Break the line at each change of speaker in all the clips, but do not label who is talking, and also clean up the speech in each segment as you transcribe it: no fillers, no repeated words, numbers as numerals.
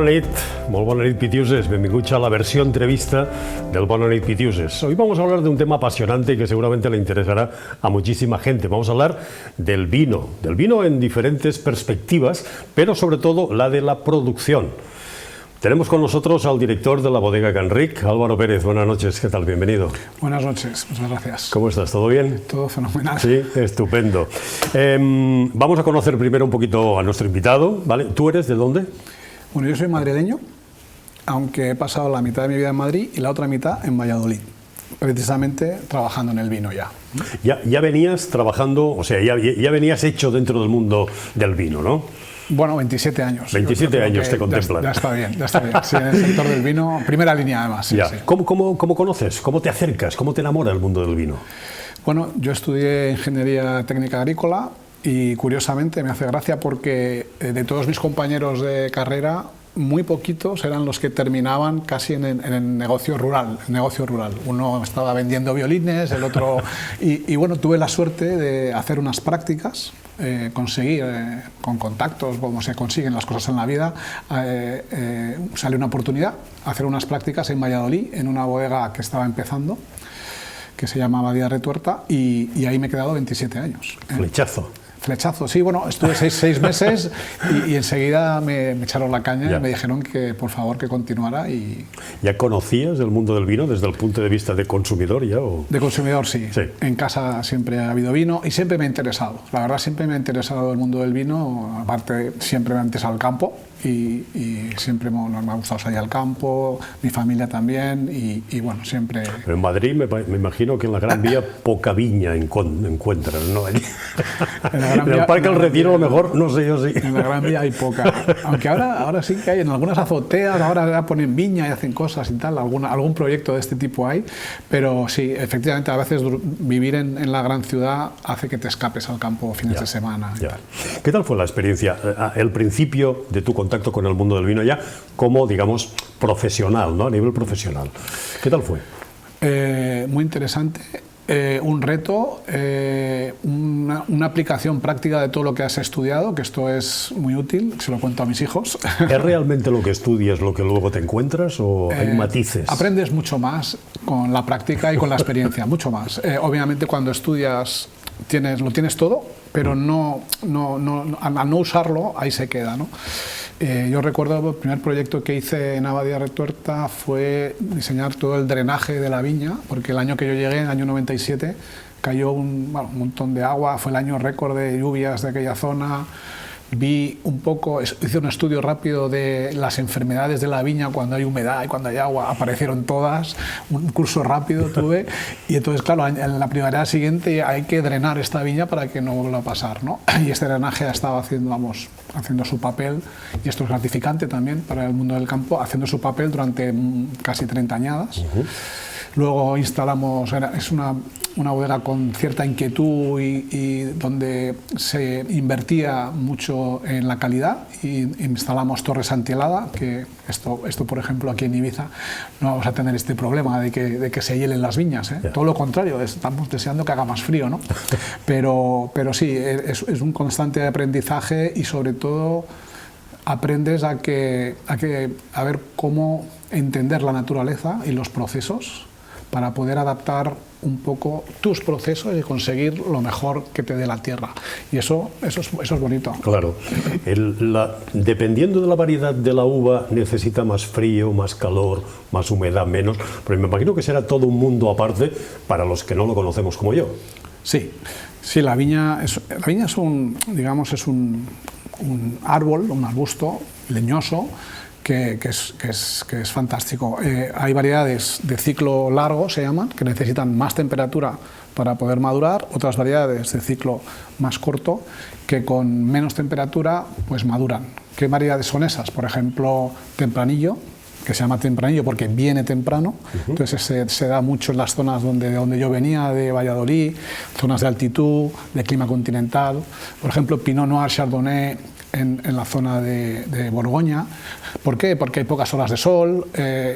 bona nit Pitiuses, benvinguts a la versión entrevista del Bona nit Pitiuses. Hoy vamos a hablar de un tema apasionante que seguramente le interesará a muchísima gente. Vamos a hablar del vino en diferentes perspectivas, pero sobre todo la de la producción. Tenemos con nosotros al director de la bodega Canric, Álvaro Pérez. Buenas noches, ¿qué tal? Bienvenido.
Buenas noches, muchas gracias.
¿Cómo estás? ¿Todo bien?
Todo fenomenal.
Sí, estupendo. Vamos a conocer primero un poquito a nuestro invitado, ¿vale? ¿Tú eres de dónde?
Bueno, yo soy madrileño, aunque he pasado la mitad de mi vida en Madrid y la otra mitad en Valladolid, precisamente trabajando en el vino ya.
Ya venías trabajando, o sea, ya venías hecho dentro del mundo del vino, ¿no?
Bueno, 27 años.
27 años te contemplan.
Ya está bien, ya está bien. Sí, en el sector del vino, primera línea además. Sí,
ya.
Sí.
¿Cómo conoces? ¿Cómo te acercas? ¿Cómo te enamora el mundo del vino?
Bueno, yo estudié Ingeniería Técnica Agrícola y curiosamente me hace gracia porque de todos mis compañeros de carrera, muy poquitos eran los que terminaban casi en el negocio rural. Uno estaba vendiendo violines, el otro... Y bueno, tuve la suerte de hacer unas prácticas, conseguir con contactos, como se consiguen las cosas en la vida, salió una oportunidad, hacer unas prácticas en Valladolid, en una bodega que estaba empezando, que se llama Abadía Retuerta, y ahí me he quedado 27 años. Flechazo, sí, bueno, estuve seis meses y enseguida me echaron la caña y me dijeron que por favor que continuara.
¿Ya conocías el mundo del vino desde el punto de vista de consumidor ya? ¿O?
De consumidor, sí. En casa siempre ha habido vino y siempre me ha interesado. La verdad, siempre me ha interesado el mundo del vino, aparte siempre me ha interesado el campo y siempre me ha gustado salir al campo, mi familia también y bueno, siempre...
Pero en Madrid me imagino que en la Gran Vía poca viña encuentran, ¿no? En el Parque del Retiro, a lo mejor, no sé yo sí.
En la Gran Vía hay poca. Aunque ahora sí que hay, en algunas azoteas, ahora ya ponen viña y hacen cosas y tal, algún proyecto de este tipo hay, pero sí, efectivamente, a veces vivir en la gran ciudad hace que te escapes al campo fines de semana. Y tal.
¿Qué tal fue la experiencia, el principio de tu contacto con el mundo del vino ya como, digamos, profesional, ¿no? A nivel profesional? ¿Qué tal fue?
Muy interesante. Un reto, una aplicación práctica de todo lo que has estudiado, que esto es muy útil, se lo cuento a mis hijos.
¿Es realmente lo que estudias lo que luego te encuentras o hay matices?
Aprendes mucho más con la práctica y con la experiencia, mucho más. Obviamente cuando estudias lo tienes todo, pero al no usarlo, ahí se queda, ¿no? Yo recuerdo el primer proyecto que hice en Abadía Retuerta fue diseñar todo el drenaje de la viña, porque el año que yo llegué, en el año 97, cayó un montón de agua, fue el año récord de lluvias de aquella zona. Vi un poco, hice un estudio rápido de las enfermedades de la viña cuando hay humedad y cuando hay agua, aparecieron todas, un curso rápido tuve y entonces claro, en la primavera siguiente hay que drenar esta viña para que no vuelva a pasar, ¿no? Y este drenaje ha estado haciendo su papel, y esto es gratificante también para el mundo del campo, haciendo su papel durante casi 30 añadas. Luego instalamos, es una bodega con cierta inquietud y donde se invertía mucho en la calidad, y instalamos torres antihelada, que esto por ejemplo aquí en Ibiza no vamos a tener este problema de que se hielen las viñas, ¿eh? Todo lo contrario, estamos deseando que haga más frío, ¿no? Pero sí, es un constante aprendizaje y sobre todo aprendes a ver cómo entender la naturaleza y los procesos para poder adaptar un poco tus procesos y conseguir lo mejor que te dé la tierra. Y eso es bonito.
Claro. Dependiendo de la variedad de la uva, necesita más frío, más calor, más humedad, menos. Pero me imagino que será todo un mundo aparte para los que no lo conocemos como yo.
Sí, la viña es un árbol, un arbusto leñoso, que es fantástico. Hay variedades de ciclo largo, se llaman, que necesitan más temperatura para poder madurar, otras variedades de ciclo más corto, que con menos temperatura pues maduran. ¿Qué variedades son esas? Por ejemplo, tempranillo, que se llama tempranillo porque viene temprano, entonces se da mucho en las zonas de donde yo venía, de Valladolid, zonas de altitud, de clima continental. Por ejemplo, Pinot Noir, Chardonnay, en la zona de Borgoña. ¿Por qué? Porque hay pocas horas de sol,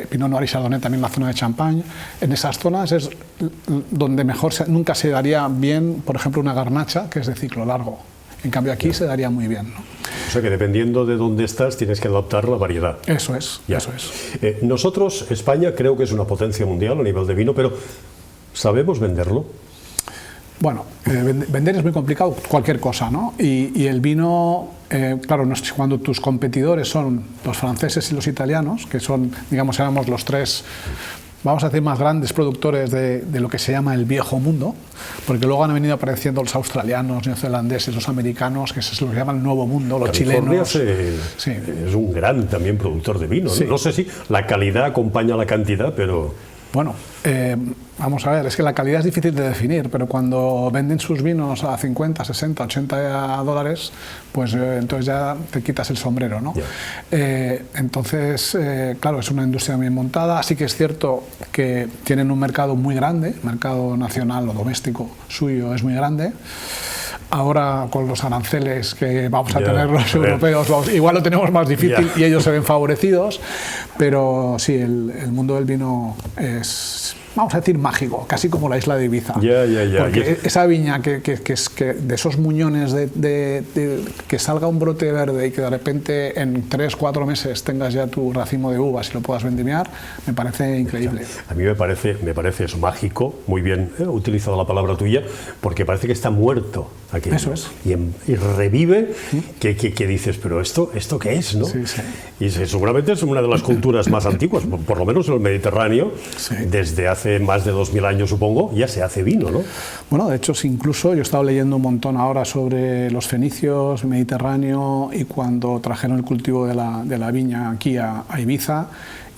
Pinot Noir y Chardonnay también en la zona de Champagne. En esas zonas es donde nunca se daría bien, por ejemplo, una garnacha que es de ciclo largo. En cambio aquí se daría muy bien, ¿no?
O sea que dependiendo de dónde estás tienes que adaptar la variedad.
Eso es,
Ya.
eso es.
Nosotros, España, creo que es una potencia mundial a nivel de vino, pero ¿sabemos venderlo?
Bueno, vender es muy complicado, cualquier cosa, ¿no? Y el vino, claro, cuando tus competidores son los franceses y los italianos, que son, digamos, éramos los tres, vamos a decir, más grandes productores de lo que se llama el viejo mundo, porque luego han venido apareciendo los australianos, neozelandeses, los americanos, que es lo que llaman el nuevo mundo, los
California
chilenos. Sí.
Es un gran también productor de vino, ¿no?
Sí.
No sé si la calidad acompaña la cantidad, pero...
Bueno, vamos a ver, es que la calidad es difícil de definir, pero cuando venden sus vinos a 50, 60, 80 dólares, pues entonces ya te quitas el sombrero, ¿no?
Yeah.
Entonces, claro, es una industria bien montada. Sí que es cierto que tienen un mercado muy grande, mercado nacional o doméstico suyo es muy grande. Ahora con los aranceles que vamos a tener los europeos, igual lo tenemos más difícil y ellos se ven favorecidos, pero sí, el mundo del vino es, vamos a decir, mágico, casi como la isla de Ibiza. Porque esa viña que de esos muñones que salga un brote verde y que de repente en 3-4 meses tengas ya tu racimo de uvas y lo puedas vendimiar, me parece increíble.
A mí me parece eso mágico, muy bien utilizado la palabra tuya, porque parece que está muerto aquello.
Eso es.
Y revive, que dices, pero ¿esto qué es, no?
Sí, sí.
Y seguramente es una de las culturas más antiguas, por lo menos en el Mediterráneo,
sí.
Desde hace más de 2000 años, supongo, ya se hace vino, ¿no?
Bueno, de hecho, incluso yo he estado leyendo un montón ahora sobre los fenicios, Mediterráneo, y cuando trajeron el cultivo de la viña aquí a Ibiza,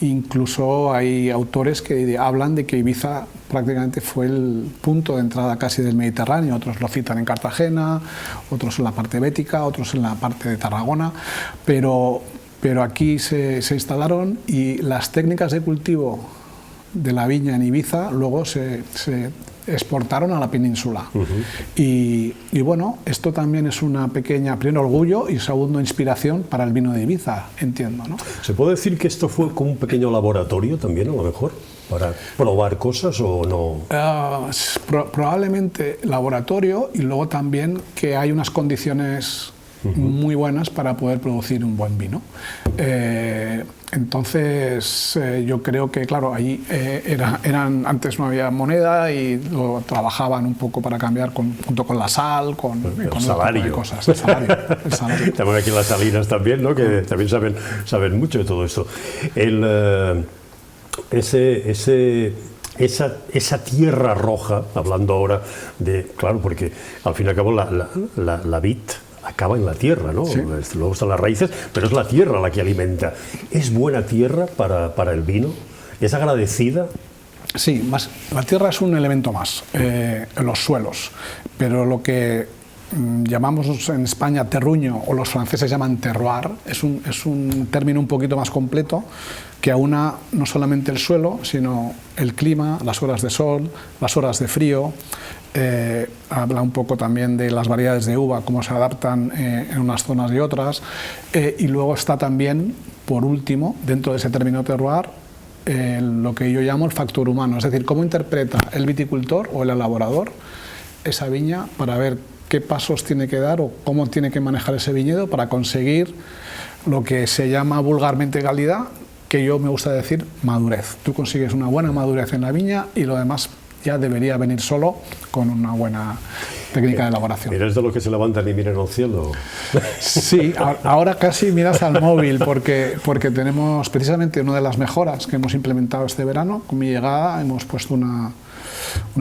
incluso hay autores que hablan de que Ibiza prácticamente fue el punto de entrada casi del Mediterráneo. Otros lo citan en Cartagena, otros en la parte bética, otros en la parte de Tarragona, pero aquí se instalaron y las técnicas de cultivo de la viña en Ibiza luego se exportaron a la península. Y bueno, esto también es una pequeña, primero, orgullo y segundo, inspiración para el vino de Ibiza, entiendo, ¿no?
¿Se puede decir que esto fue como un pequeño laboratorio también, a lo mejor, para probar cosas o no?
Probablemente laboratorio, y luego también que hay unas condiciones muy buenas para poder producir un buen vino. Entonces yo creo que, claro, ahí antes no había moneda y lo trabajaban un poco para cambiar junto con la sal, con
el salario.
Cosas. El salario.
También aquí las salinas también, ¿no? Que también saben mucho de todo esto. Esa tierra roja, hablando ahora de, claro, porque al fin y al cabo la vid acaba en la tierra, ¿no?
Sí.
Luego están las raíces, pero es la tierra la que alimenta. ¿Es buena tierra para el vino? ¿Es agradecida?
Sí, la tierra es un elemento más, los suelos, pero lo que llamamos en España terruño, o los franceses llaman terroir, es un término un poquito más completo que aúna no solamente el suelo, sino el clima, las horas de sol, las horas de frío. Habla un poco también de las variedades de uva, cómo se adaptan en unas zonas y otras, y luego está también, por último, dentro de ese término terroir, lo que yo llamo el factor humano, es decir, cómo interpreta el viticultor o el elaborador esa viña para ver qué pasos tiene que dar o cómo tiene que manejar ese viñedo para conseguir lo que se llama vulgarmente calidad, que yo me gusta decir madurez. Tú consigues una buena madurez en la viña y lo demás ya debería venir solo con una buena técnica de elaboración.
¿Eres de los que se levantan y miran al cielo?
Sí, ahora casi miras al móvil porque tenemos precisamente una de las mejoras que hemos implementado este verano. Con mi llegada hemos puesto una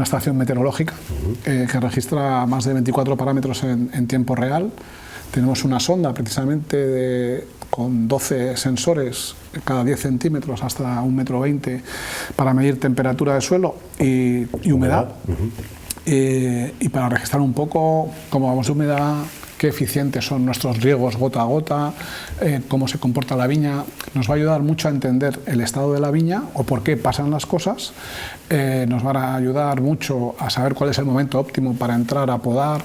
estación meteorológica que registra más de 24 parámetros en tiempo real. Tenemos una sonda precisamente con 12 sensores cada 10 centímetros hasta 1,20 m para medir temperatura de suelo y humedad. Y para registrar un poco cómo vamos de humedad, qué eficientes son nuestros riegos gota a gota, cómo se comporta la viña. Nos va a ayudar mucho a entender el estado de la viña o por qué pasan las cosas. Nos van a ayudar mucho a saber cuál es el momento óptimo para entrar a podar,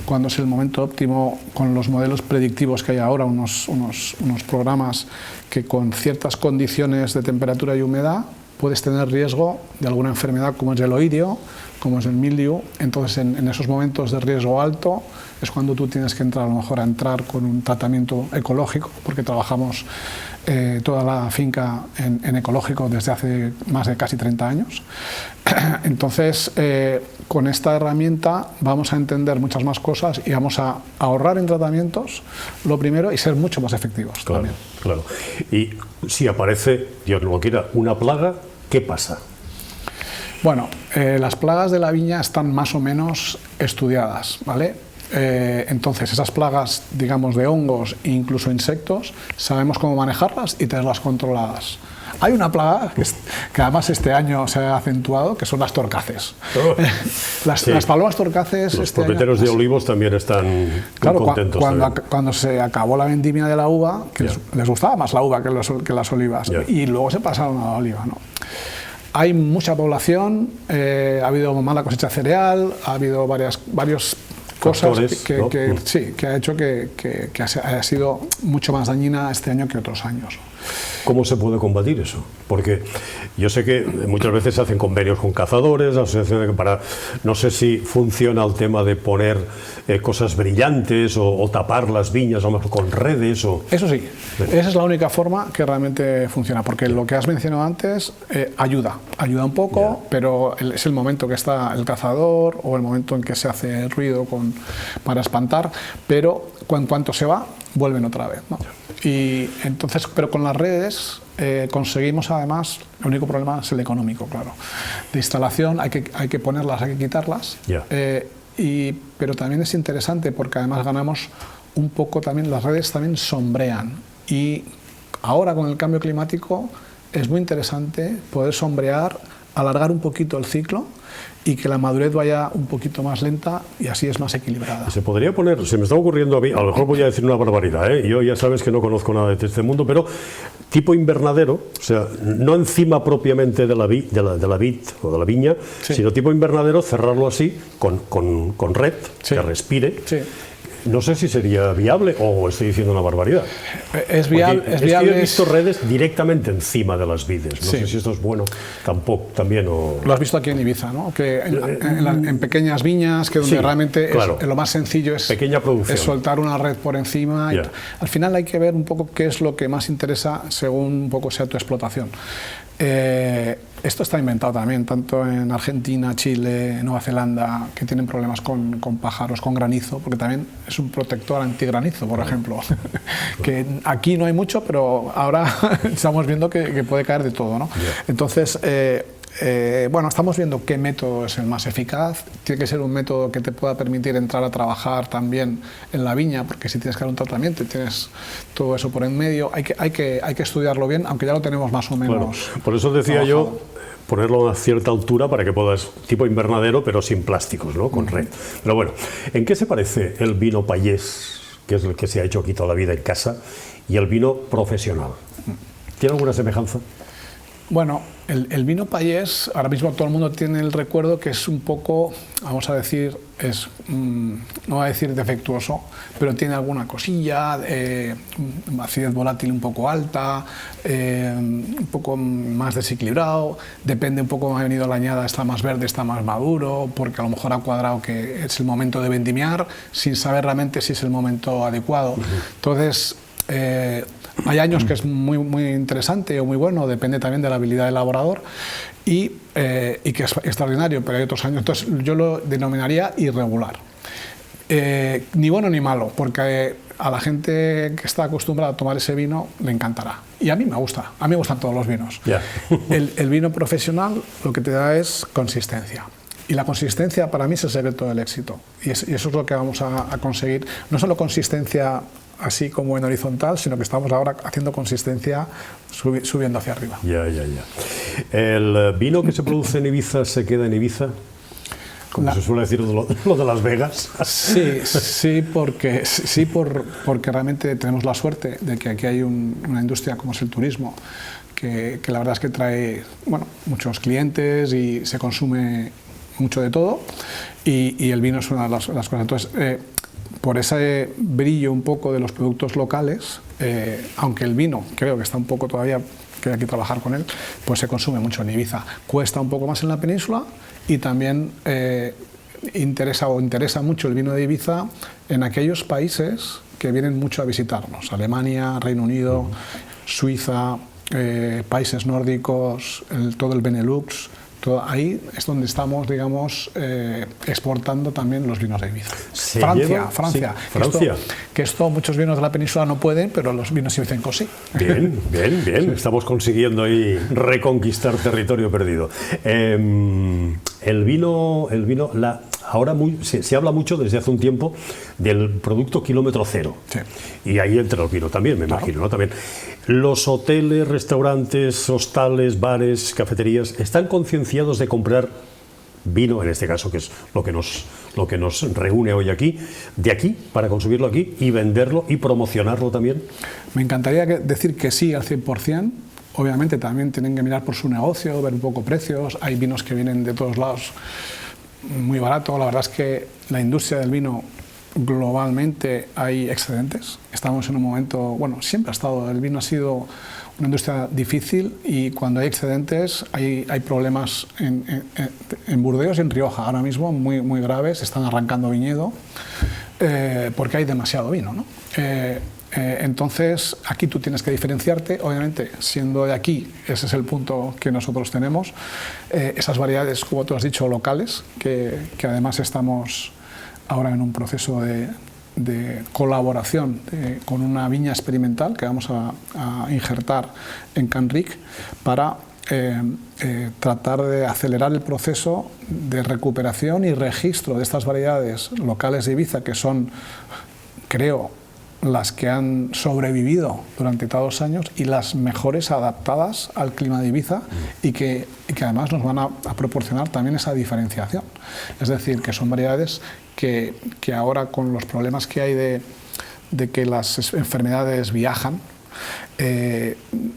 cuándo es el momento óptimo con los modelos predictivos que hay ahora, unos programas que con ciertas condiciones de temperatura y humedad puedes tener riesgo de alguna enfermedad como es el oidio, como es el mildiu. Entonces, en esos momentos de riesgo alto es cuando tú tienes que entrar, a lo mejor, a entrar con un tratamiento ecológico, porque trabajamos toda la finca en ecológico desde hace más de casi 30 años. Entonces, con esta herramienta vamos a entender muchas más cosas y vamos a ahorrar en tratamientos, lo primero, y ser mucho más efectivos.
Claro,
también.
claro. Y si aparece, Dios no lo quiera, una plaga, ¿qué pasa?
Bueno, las plagas de la viña están más o menos estudiadas, ¿vale? Entonces, esas plagas, digamos, de hongos e incluso insectos, sabemos cómo manejarlas y tenerlas controladas. Hay una plaga que además este año se ha acentuado, que son las torcaces.
Oh,
las palomas torcaces...
Los propietarios de olivos también están contentos.
Cuando se acabó la vendimia de la uva, que les gustaba más la uva que las olivas, y luego se pasaron a la oliva, ¿no? Hay mucha población, ha habido mala cosecha de cereal, ha habido varios cosas que ha hecho que haya sido mucho más dañina este año que otros años.
¿Cómo se puede combatir eso? Porque yo sé que muchas veces se hacen convenios con cazadores, asociaciones para, no sé si funciona el tema de poner cosas brillantes o tapar las viñas, a lo mejor con redes.
Eso sí, esa es la única forma que realmente funciona, porque lo que has mencionado antes ayuda un poco, pero es el momento que está el cazador o el momento en que se hace ruido para espantar, pero en cuanto se va, vuelven otra vez, ¿no? Y entonces, pero con las redes conseguimos, además, el único problema es el económico, claro. De instalación hay que ponerlas, hay que quitarlas, pero también es interesante porque además ganamos un poco también, las redes también sombrean, y ahora con el cambio climático es muy interesante poder sombrear, alargar un poquito el ciclo y que la madurez vaya un poquito más lenta y así es más equilibrada.
Se podría poner, se me está ocurriendo a mí, a lo mejor voy a decir una barbaridad, yo ya sabes que no conozco nada de este mundo, pero tipo invernadero, o sea, no encima propiamente de la vid o de la viña, sino tipo invernadero, cerrarlo así, con red, que respire. No sé si sería viable o estoy diciendo una barbaridad.
Es viable.
Que yo he visto redes directamente encima de las vides. No sé si esto es bueno tampoco también.
Lo has visto aquí en Ibiza, ¿no? Que en pequeñas viñas, que donde realmente lo más sencillo es soltar una red por encima. Al final hay que ver un poco qué es lo que más interesa según un poco sea tu explotación. Esto está inventado también, tanto en Argentina, Chile, Nueva Zelanda, que tienen problemas con pájaros, con granizo, porque también es un protector antigranizo, por ejemplo. Que aquí no hay mucho, pero ahora estamos viendo que puede caer de todo, ¿no? Entonces, bueno, estamos viendo qué método es el más eficaz. Tiene que ser un método que te pueda permitir entrar a trabajar también en la viña, porque si tienes que dar un tratamiento y tienes todo eso por en medio, hay que estudiarlo bien, aunque ya lo tenemos más o menos.
Claro. Por eso decía yo, ponerlo a una cierta altura para que puedas, tipo invernadero, pero sin plásticos, ¿no? Con red. Pero bueno, ¿en qué se parece el vino payés, que es el que se ha hecho aquí toda la vida en casa, y el vino profesional? ¿Tiene alguna semejanza?
Bueno, el vino payés, ahora mismo todo el mundo tiene el recuerdo que es un poco, vamos a decir, no voy a decir defectuoso, pero tiene alguna cosilla, acidez volátil un poco alta, un poco más desequilibrado, depende un poco cómo ha venido la añada, está más verde, está más maduro, porque a lo mejor ha cuadrado que es el momento de vendimiar, sin saber realmente si es el momento adecuado. Entonces, hay años que es muy interesante o muy bueno, depende también de la habilidad del elaborador y que es extraordinario, pero hay otros años, entonces yo lo denominaría irregular. Ni bueno ni malo, porque a la gente que está acostumbrada a tomar ese vino le encantará. Y a mí me gusta, a mí me gustan todos los vinos. El vino profesional lo que te da es consistencia. Y la consistencia para mí es el secreto del éxito. Y eso es lo que vamos a conseguir. No solo consistencia así como en horizontal, sino que estamos ahora haciendo consistencia subiendo hacia arriba. ¿El vino que se produce en Ibiza se queda en Ibiza? Como se suele decir lo de Las Vegas. Sí, porque realmente tenemos la suerte de que aquí hay una industria como es el turismo, que la verdad es que trae muchos clientes y se consume mucho de todo, y el vino es una de las cosas. Entonces, por ese brillo un poco de los productos locales, aunque el vino creo que está un poco todavía que hay que trabajar con él, pues se consume mucho en Ibiza. Cuesta un poco más en la península y también interesa mucho el vino de Ibiza en aquellos países que vienen mucho a visitarnos: Alemania, Reino Unido, Suiza, países nórdicos, todo el Benelux. Ahí es donde estamos, digamos, exportando también los vinos de Ibiza. Francia.
Sí,
que esto muchos vinos de la península no pueden, pero los vinos ibicencos sí.
Bien. Sí. Estamos consiguiendo ahí reconquistar territorio perdido. El vino, ahora se habla mucho desde hace un tiempo del producto kilómetro cero.
Sí.
Y ahí entra el vino también, me imagino, ¿no? También. Los hoteles, restaurantes, hostales, bares, cafeterías, ¿están concienciados de comprar vino, en este caso, que es lo que nos reúne hoy aquí, de aquí, para consumirlo aquí y venderlo y promocionarlo también?
Me encantaría decir que sí al 100%. Obviamente también tienen que mirar por su negocio, ver un poco precios. Hay vinos que vienen de todos lados muy barato. La verdad es que la industria del vino, globalmente hay excedentes. Estamos en un momento, bueno, siempre ha estado, el vino ha sido una industria difícil y cuando hay excedentes hay problemas en Burdeos y en Rioja ahora mismo muy graves. Están arrancando viñedo porque hay demasiado vino, ¿no? Entonces aquí tú tienes que diferenciarte, obviamente siendo de aquí, ese es el punto que nosotros tenemos, esas variedades, como tú has dicho, locales, que además estamos ahora en un proceso de colaboración con una viña experimental que vamos a injertar en Canric para tratar de acelerar el proceso de recuperación y registro de estas variedades locales de Ibiza, que son, creo, las que han sobrevivido durante tantos años y las mejores adaptadas al clima de Ibiza y que además nos van a proporcionar también esa diferenciación. Es decir, que son variedades que ahora, con los problemas que hay de que las enfermedades viajan,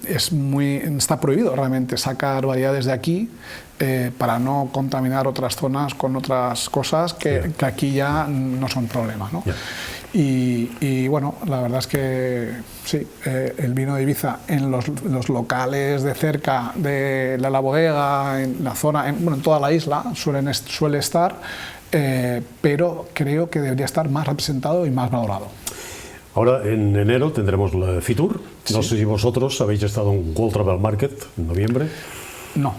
está prohibido realmente sacar variedades de aquí para no contaminar otras zonas con otras cosas que aquí ya no son problemas, ¿no? Y bueno, la verdad es que sí, el vino de Ibiza en los locales de cerca de la bodega, en la zona, en toda la isla suele estar, pero creo que debería estar más representado y más valorado.
Ahora en enero tendremos la Fitur. No sé si vosotros habéis estado en World Travel Market en noviembre.
No.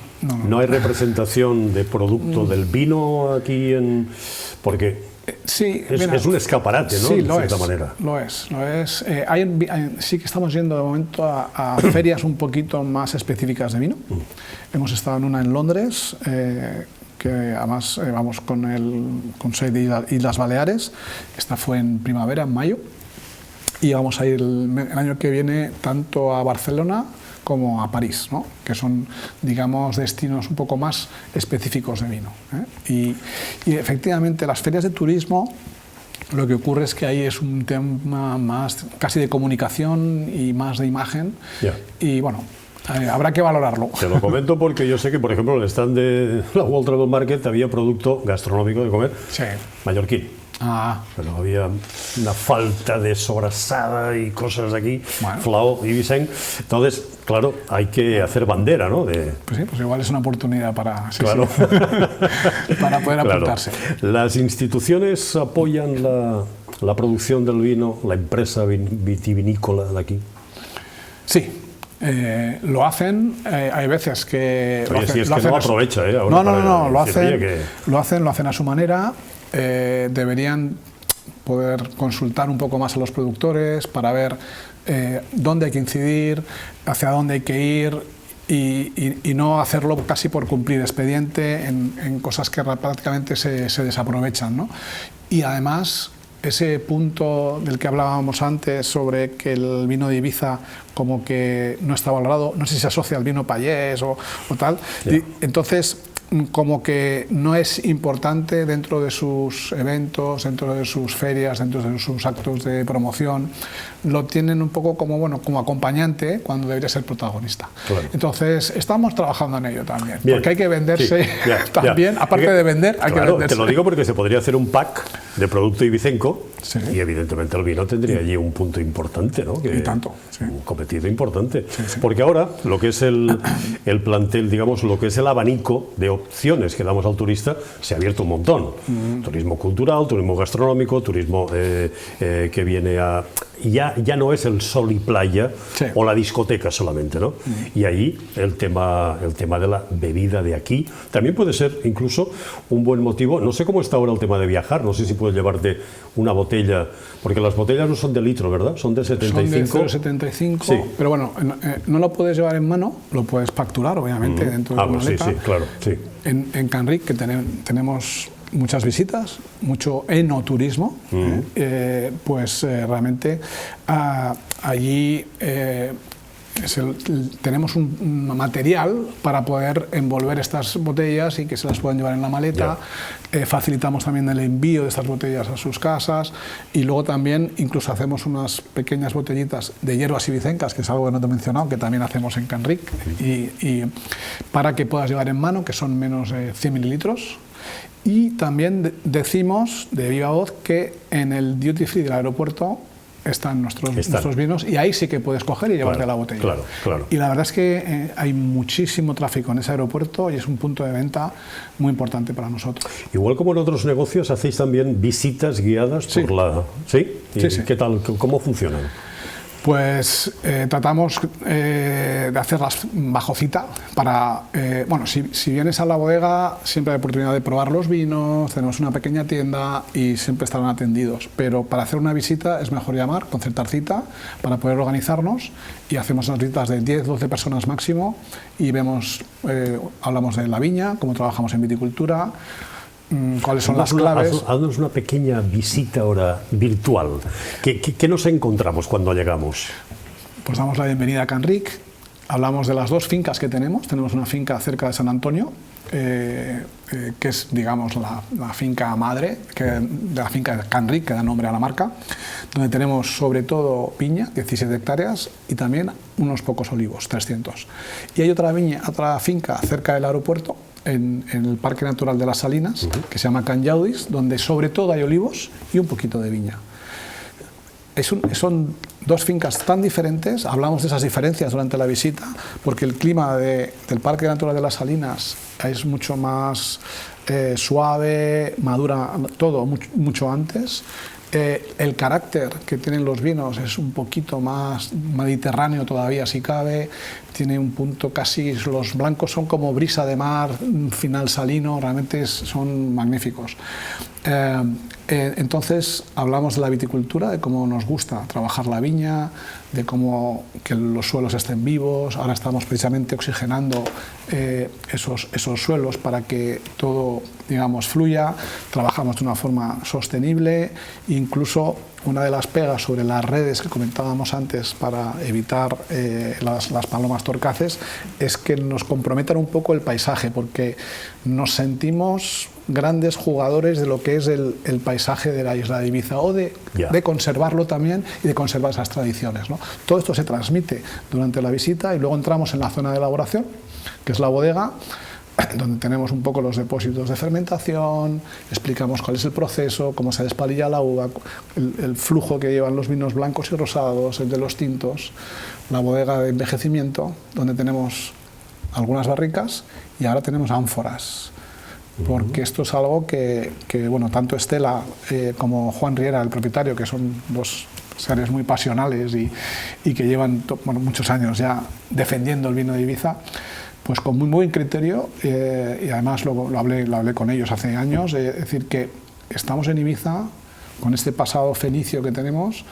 ¿No hay representación de producto del vino aquí porque
sí,
es un escaparate, ¿no?
Sí,
de cierta manera.
Lo es. Sí que estamos yendo de momento a ferias un poquito más específicas de vino. Hemos estado en una en Londres, que además vamos con sede de Islas Baleares. Esta fue en primavera, en mayo. Y vamos a ir el año que viene tanto a Barcelona como a París, ¿no? Que son, digamos, destinos un poco más específicos de vino, ¿eh? Y efectivamente las ferias de turismo, lo que ocurre es que ahí es un tema más casi de comunicación y más de imagen. Y bueno, habrá que valorarlo.
Te lo comento porque yo sé que, por ejemplo, en el stand de la World Travel Market había producto gastronómico de comer, mallorquín. Pero había una falta de sobrasada y cosas de aquí, Flau y Vicent. Entonces, claro, hay que hacer bandera, ¿no?
Pues sí, pues igual es una oportunidad para, para poder apuntarse.
¿Las instituciones apoyan la producción del vino, la empresa vitivinícola de aquí?
Sí. Lo hacen, hay veces que...
Oye, si es que no aprovecha,
ahora no, lo hacen a su manera. Deberían poder consultar un poco más a los productores para ver dónde hay que incidir, hacia dónde hay que ir y no hacerlo casi por cumplir expediente en cosas que prácticamente se desaprovechan, ¿no? Y además ese punto del que hablábamos antes sobre que el vino de Ibiza como que no está valorado, no sé si se asocia al vino payés o tal, entonces como que no es importante dentro de sus eventos, dentro de sus ferias, dentro de sus actos de promoción, lo tienen un poco como, bueno, como acompañante cuando debería ser protagonista. Claro. Entonces, estamos trabajando en ello también, porque hay que venderse también, aparte de vender, hay que venderse.
Te lo digo porque se podría hacer un pack de producto ibicenco
Sí.
Y evidentemente el vino tendría allí un punto importante, ¿no?
Y tanto, sí.
Un cometido importante.
Sí, sí.
Porque ahora lo que es el plantel, digamos, lo que es el abanico de opciones que damos al turista se ha abierto un montón. Turismo cultural, turismo gastronómico, turismo que viene a... Ya no es el sol y playa, sí, o la discoteca solamente, ¿no? Y ahí el tema de la bebida de aquí también puede ser incluso un buen motivo. No sé cómo está ahora el tema de viajar, no sé si puedes llevarte una botella, porque las botellas no son de litro, ¿verdad? Son de 75.
Son de 0,75,
sí,
pero bueno, no lo puedes llevar en mano, lo puedes facturar, obviamente, dentro de la maleta.
Sí, claro, sí.
En Canric, que tenemos muchas visitas, mucho enoturismo, pues realmente allí tenemos un material para poder envolver estas botellas y que se las puedan llevar en la maleta. Facilitamos también el envío de estas botellas a sus casas y luego también incluso hacemos unas pequeñas botellitas de hierbas ibicencas, que es algo que no te he mencionado, que también hacemos en Canric, y para que puedas llevar en mano, que son menos de 100 mililitros. Y también decimos de viva voz que en el duty free del aeropuerto están nuestros vinos y ahí sí que puedes coger y llevarte la botella.
Claro.
Y la verdad es que hay muchísimo tráfico en ese aeropuerto y es un punto de venta muy importante para nosotros.
Igual como en otros negocios, hacéis también visitas guiadas por la... ¿Sí?
Sí.
¿Qué tal? ¿Cómo funcionan?
Pues tratamos de hacerlas bajo cita para, bueno, si vienes a la bodega siempre hay oportunidad de probar los vinos, tenemos una pequeña tienda y siempre estarán atendidos, pero para hacer una visita es mejor llamar, concertar cita para poder organizarnos y hacemos unas visitas de 10-12 personas máximo y vemos, hablamos de la viña, cómo trabajamos en viticultura, cuáles son las claves.
Haznos una pequeña visita ahora virtual. ¿Qué nos encontramos cuando llegamos?
Pues damos la bienvenida a Canric, hablamos de las dos fincas que tenemos. Tenemos una finca cerca de San Antonio, que es, digamos, la finca madre de la finca de Canric, que da nombre a la marca, donde tenemos sobre todo viña, 17 hectáreas, y también unos pocos olivos, 300. Y hay otra finca cerca del aeropuerto, en el Parque Natural de las Salinas, que se llama Can Llaudis, donde sobre todo hay olivos y un poquito de viña. Son dos fincas tan diferentes, hablamos de esas diferencias durante la visita, porque el clima del Parque Natural de las Salinas es mucho más suave, madura todo mucho antes. El carácter que tienen los vinos es un poquito más mediterráneo todavía, si cabe, tiene un punto casi, los blancos son como brisa de mar, un final salino, realmente son magníficos. Entonces hablamos de la viticultura, de cómo nos gusta trabajar la viña, de cómo que los suelos estén vivos. Ahora estamos precisamente oxigenando esos suelos para que todo, digamos, fluya. Trabajamos de una forma sostenible, incluso una de las pegas sobre las redes que comentábamos antes para evitar las palomas torcaces es que nos comprometan un poco el paisaje, porque nos sentimos grandes jugadores de lo que es el paisaje de la isla de Ibiza, o de conservarlo también y de conservar esas tradiciones, ¿no? Todo esto se transmite durante la visita y luego entramos en la zona de elaboración, que es la bodega, donde tenemos un poco los depósitos de fermentación, explicamos cuál es el proceso, cómo se despalilla la uva, el flujo que llevan los vinos blancos y rosados, el de los tintos, la bodega de envejecimiento, donde tenemos algunas barricas y ahora tenemos ánforas. Porque esto es algo que bueno, tanto Estela como Juan Riera, el propietario, que son dos seres muy pasionales y que llevan muchos años ya defendiendo el vino de Ibiza, pues con muy buen criterio, y además lo hablé con ellos hace años, es decir, que estamos en Ibiza, con este pasado fenicio que tenemos,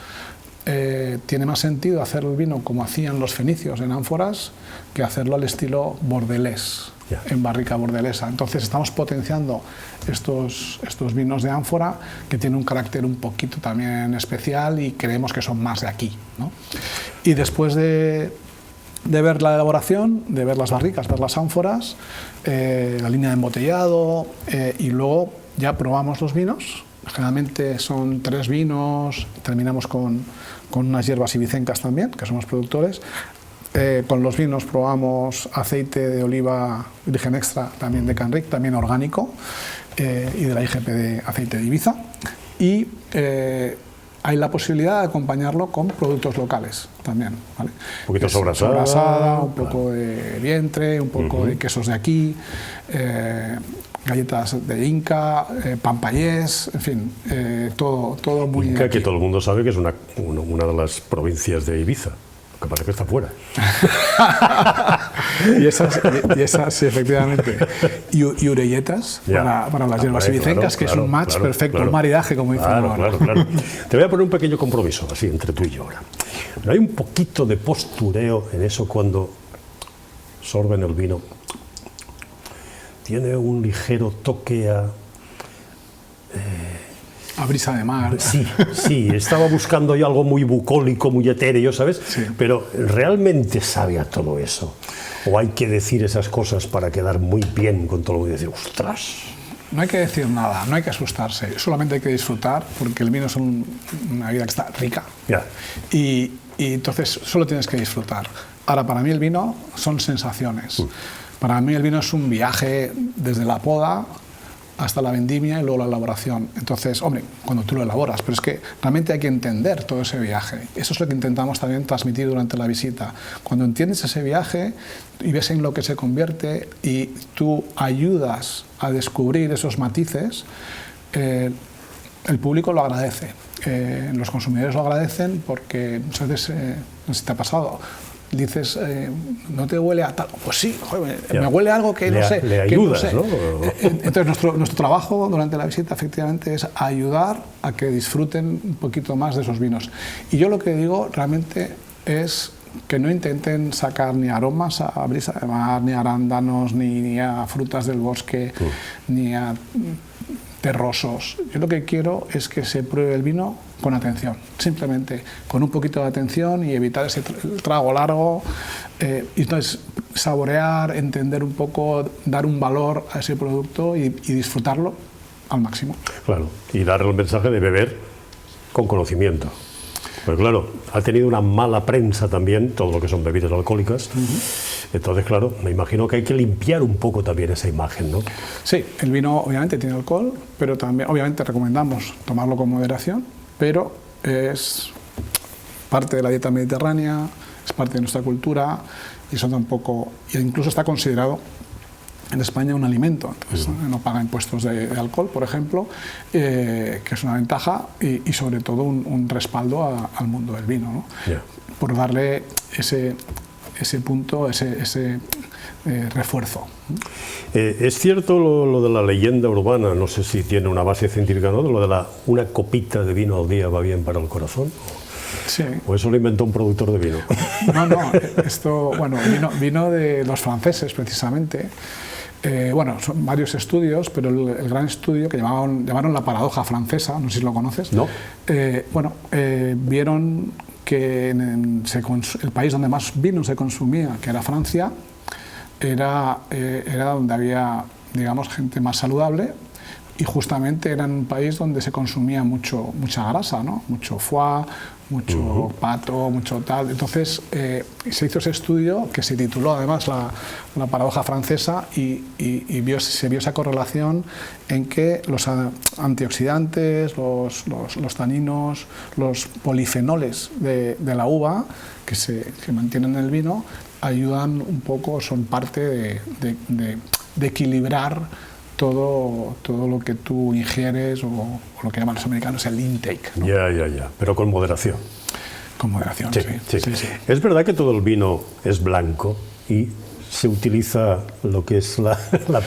tiene más sentido hacer el vino como hacían los fenicios en ánforas que hacerlo al estilo bordelés, en barrica bordelesa. Entonces estamos potenciando estos vinos de ánfora que tienen un carácter un poquito también especial y creemos que son más de aquí, ¿no? Y después de ver la elaboración, de ver las barricas, ver las ánforas, la línea de embotellado, y luego ya probamos los vinos. Generalmente son 3 vinos, terminamos con unas hierbas ibicencas también, que somos productores. Con los vinos probamos aceite de oliva virgen extra, también de Canric, también orgánico, y de la IGP de aceite de Ibiza. Y hay la posibilidad de acompañarlo con productos locales también, ¿vale?
Un poquito sobrasada,
un poco de vientre, un poco de quesos de aquí, galletas de Inca, pampayés, en fin, todo muy...
Inca, que todo el mundo sabe que es una de las provincias de Ibiza, que parece que está fuera.
y esas sí, efectivamente. Y orelletas para las hierbas ibicencas, que es un match perfecto, un maridaje, como dicen ahora.
Claro. Te voy a poner un pequeño compromiso, así, entre tú y yo ahora. ¿No hay un poquito de postureo en eso cuando sorben el vino? Tiene un ligero toque a
brisa de mar.
Sí, estaba buscando yo algo muy bucólico, muy etéreo, ¿sabes?
Sí.
Pero ¿realmente sabe a todo eso? ¿O hay que decir esas cosas para quedar muy bien con todo lo que decir? ¡Ostras!
No hay que decir nada, no hay que asustarse, solamente hay que disfrutar, porque el vino es una vida que está rica.
Ya.
Y entonces solo tienes que disfrutar. Ahora, para mí el vino son sensaciones. Para mí el vino es un viaje desde la poda hasta la vendimia y luego la elaboración. Entonces, hombre, cuando tú lo elaboras, pero es que realmente hay que entender todo ese viaje. Eso es lo que intentamos también transmitir durante la visita. Cuando entiendes ese viaje y ves en lo que se convierte y tú ayudas a descubrir esos matices, el público lo agradece. Los consumidores lo agradecen porque muchas veces, no sé si te ha pasado, dices, ¿no te huele a tal? Pues sí, joder, me huele algo que no sé.
Le ayudas,
que no sé.
¿no?
Entonces, nuestro trabajo durante la visita, efectivamente, es ayudar a que disfruten un poquito más de esos vinos. Y yo lo que digo realmente es que no intenten sacar ni aromas a brisa de mar, ni a arándanos, ni a frutas del bosque, ni a terrosos. Yo lo que quiero es que se pruebe el vino con atención, simplemente con un poquito de atención y evitar ese trago largo, y entonces saborear, entender un poco, dar un valor a ese producto y disfrutarlo al máximo.
Claro, y dar el mensaje de beber con conocimiento. Pues claro, ha tenido una mala prensa también todo lo que son bebidas alcohólicas. Entonces, claro, me imagino que hay que limpiar un poco también esa imagen, ¿no?
Sí, el vino obviamente tiene alcohol, pero también obviamente recomendamos tomarlo con moderación, pero es parte de la dieta mediterránea, es parte de nuestra cultura y eso tampoco, incluso está considerado en España un alimento, entonces no paga impuestos de alcohol, por ejemplo, que es una ventaja y sobre todo un respaldo al mundo del vino, ¿no? Por darle ese punto, ese refuerzo.
Es cierto lo de la leyenda urbana, no sé si tiene una base científica, ¿no? De lo de una copita de vino al día va bien para el corazón.
Sí.
¿O eso lo inventó un productor de vino?
No, esto, bueno, vino de los franceses precisamente. Bueno, son varios estudios, pero el gran estudio que llamaron la paradoja francesa, no sé si lo conoces.
No.
Vieron que el país donde más vino se consumía, que era Francia, era donde había, digamos, gente más saludable, y justamente era un país donde se consumía mucha grasa, ¿no? Mucho foie, mucho pato, mucho tal. Entonces se hizo ese estudio que se tituló además la paradoja francesa y se vio esa correlación en que los antioxidantes, los taninos, los polifenoles de la uva que mantienen en el vino ayudan un poco, son parte de equilibrar todo lo que tú ingieres o lo que llaman los americanos el intake, ¿no?
Ya, pero con moderación.
Con moderación, sí.
Es verdad que todo el vino es blanco y se utiliza lo que es la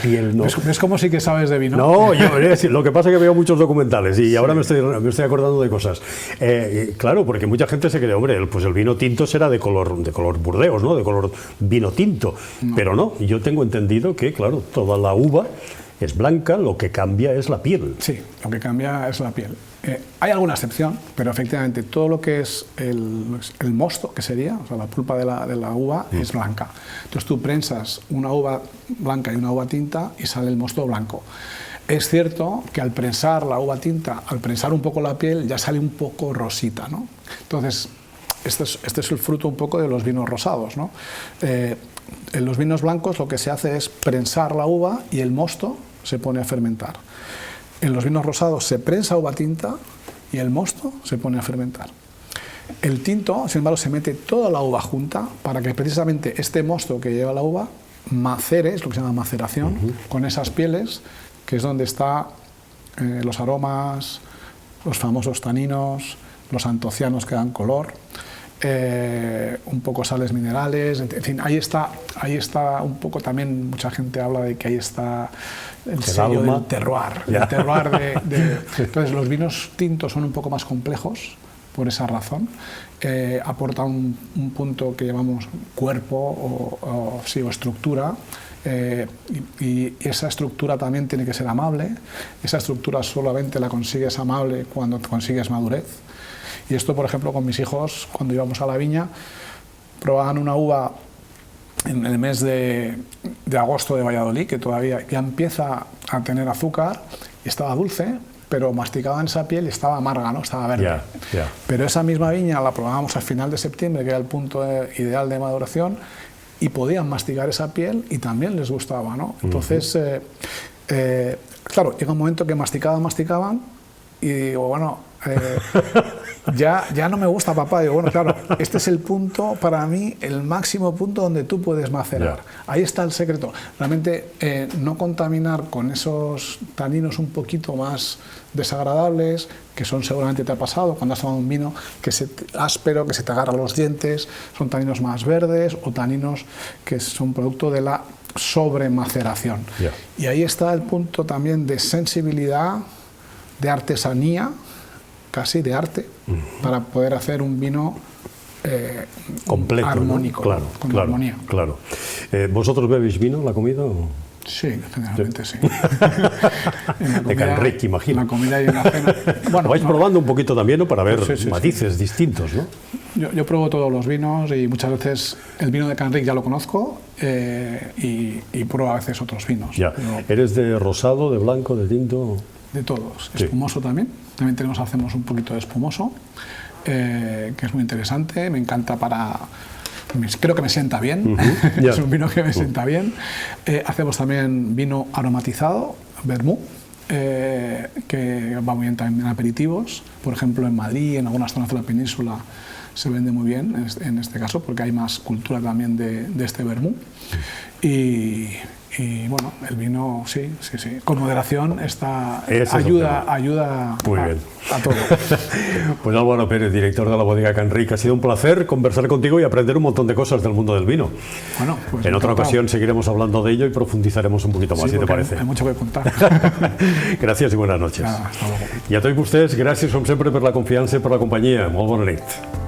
piel, ¿no?
¿Ves cómo sí que sabes de vino?
No, lo que pasa es que veo muchos documentales y ahora me estoy acordando de cosas. Claro, porque mucha gente se cree, hombre, pues el vino tinto será de color Burdeos, ¿no? De color vino tinto. No. Pero no, yo tengo entendido que, claro, toda la uva es blanca, lo que cambia es la piel.
Sí, lo que cambia es la piel. Hay alguna excepción, pero efectivamente todo lo que es el mosto, que sería, o sea, la pulpa de la uva, es blanca. Entonces tú prensas una uva blanca y una uva tinta y sale el mosto blanco. Es cierto que al prensar la uva tinta, al prensar un poco la piel, ya sale un poco rosita, ¿no? Entonces, este es el fruto un poco de los vinos rosados, ¿no? En los vinos blancos lo que se hace es prensar la uva y el mosto se pone a fermentar. En los vinos rosados se prensa uva tinta y el mosto se pone a fermentar. El tinto, sin embargo, se mete toda la uva junta para que precisamente este mosto que lleva la uva macere, es lo que se llama maceración, con esas pieles, que es donde están los aromas, los famosos taninos, los antocianos que dan color, un poco sales minerales, en fin, ahí está un poco también, mucha gente habla de que ahí está el sello del terroir, el terroir entonces los vinos tintos son un poco más complejos por esa razón, aporta un punto que llamamos cuerpo o estructura, y esa estructura también tiene que ser amable. Esa estructura solamente la consigues amable cuando consigues madurez. Y esto, por ejemplo, con mis hijos, cuando íbamos a la viña, probaban una uva en el mes de agosto de Valladolid, que todavía ya empieza a tener azúcar, y estaba dulce, pero masticaban esa piel y estaba amarga, ¿no? Estaba verde. Pero esa misma viña la probábamos al final de septiembre, que era el punto ideal de maduración, y podían masticar esa piel y también les gustaba, ¿no? Entonces, claro, llega un momento que masticaban y digo, bueno, ya no me gusta, papá. Digo, bueno, claro, este es el punto, para mí, el máximo punto donde tú puedes macerar. Ahí está el secreto. Realmente no contaminar con esos taninos un poquito más desagradables, que son, seguramente te ha pasado cuando has tomado un vino que es áspero, que se te agarra los dientes, son taninos más verdes o taninos que son producto de la sobremaceración. Y ahí está el punto también de sensibilidad, de artesanía, casi de arte, para poder hacer un vino
completo,
armónico,
¿no?
con armonía.
Claro. ¿Vosotros bebéis vino, la comida?
Sí, generalmente sí.
De Canric, imagino.
En la comida y en la cena. Bueno,
vais probando un poquito también, ¿no? Para ver matices distintos, ¿no?
Yo pruebo todos los vinos y muchas veces el vino de Canric ya lo conozco y pruebo a veces otros vinos.
¿Eres de rosado, de blanco, de tinto?
De todos. Espumoso también. También hacemos un poquito de espumoso, que es muy interesante. Me encanta creo que me sienta bien. Es un vino que me sienta bien. Hacemos también vino aromatizado, vermú, que va muy bien también en aperitivos. Por ejemplo, en Madrid, en algunas zonas de la península, se vende muy bien en este caso, porque hay más cultura también de este vermú. Y bueno, el vino, sí, con moderación ayuda a todo.
Pues Álvaro Pérez, director de la bodega Canric, ha sido un placer conversar contigo y aprender un montón de cosas del mundo del vino.
Bueno, pues
en otra ocasión seguiremos hablando de ello y profundizaremos un poquito más, si te parece.
Hay mucho que contar.
Gràcies i bones noches.
Hasta luego.
I a tots vostès, gràcies com sempre per la confiança i per la companyia. Molt bona nit.